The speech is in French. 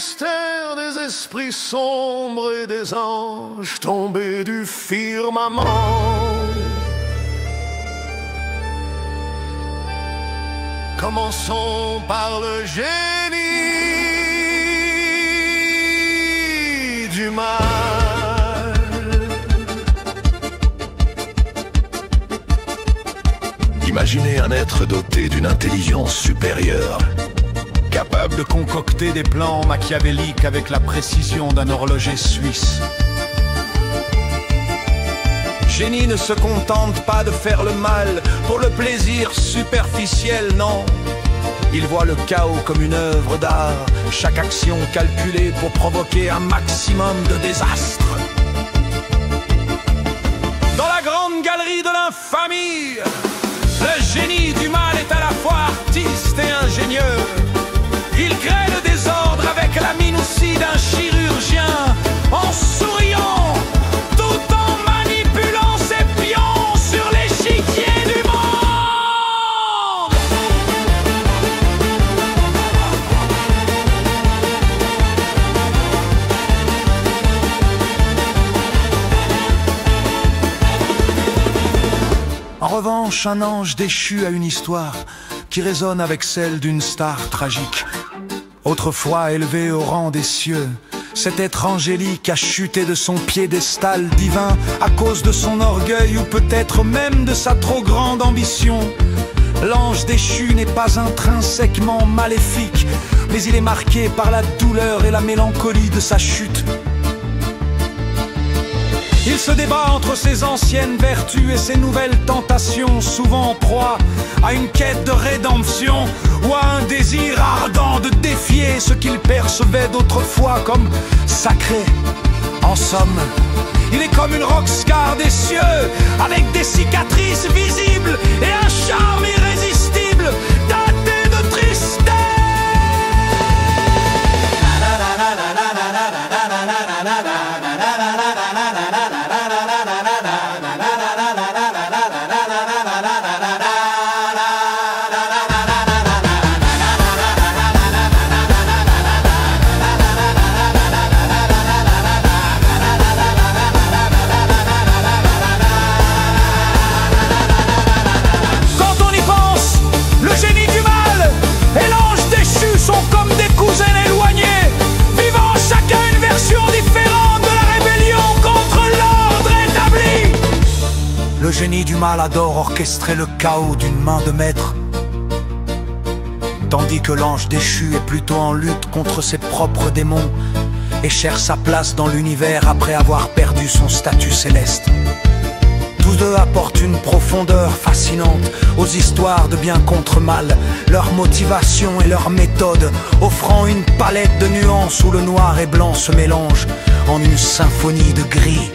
mystère des esprits sombres et des anges tombés du firmament. Commençons par le génie du mal. Imaginez un être doté d'une intelligence supérieure, capable de concocter des plans machiavéliques avec la précision d'un horloger suisse. Génie ne se contente pas de faire le mal pour le plaisir superficiel, non. Il voit le chaos comme une œuvre d'art, chaque action calculée pour provoquer un maximum de désastres. Dans la grande galerie de l'infamie, le génie du mal est à la fois artiste et ingénieur. Il crée le désordre avec la minutie d'un chirurgien, en souriant, tout en manipulant ses pions sur l'échiquier du monde. En revanche, un ange déchu a une histoire qui résonne avec celle d'une star tragique. Autrefois élevé au rang des cieux, cet être angélique a chuté de son piédestal divin à cause de son orgueil ou peut-être même de sa trop grande ambition. L'ange déchu n'est pas intrinsèquement maléfique, mais il est marqué par la douleur et la mélancolie de sa chute. Il se débat entre ses anciennes vertus et ses nouvelles tentations, souvent en proie à une quête de rédemption ou à un désir ardent de défier ce qu'il percevait d'autrefois comme sacré. En somme, il est comme une rockstar des cieux, avec des cicatrices visibles et un charme irrésistible, tâté de tristesse. Le génie du mal adore orchestrer le chaos d'une main de maître, tandis que l'ange déchu est plutôt en lutte contre ses propres démons et cherche sa place dans l'univers après avoir perdu son statut céleste. Tous deux apportent une profondeur fascinante aux histoires de bien contre mal, leur motivation et leur méthode, offrant une palette de nuances où le noir et blanc se mélangent en une symphonie de gris.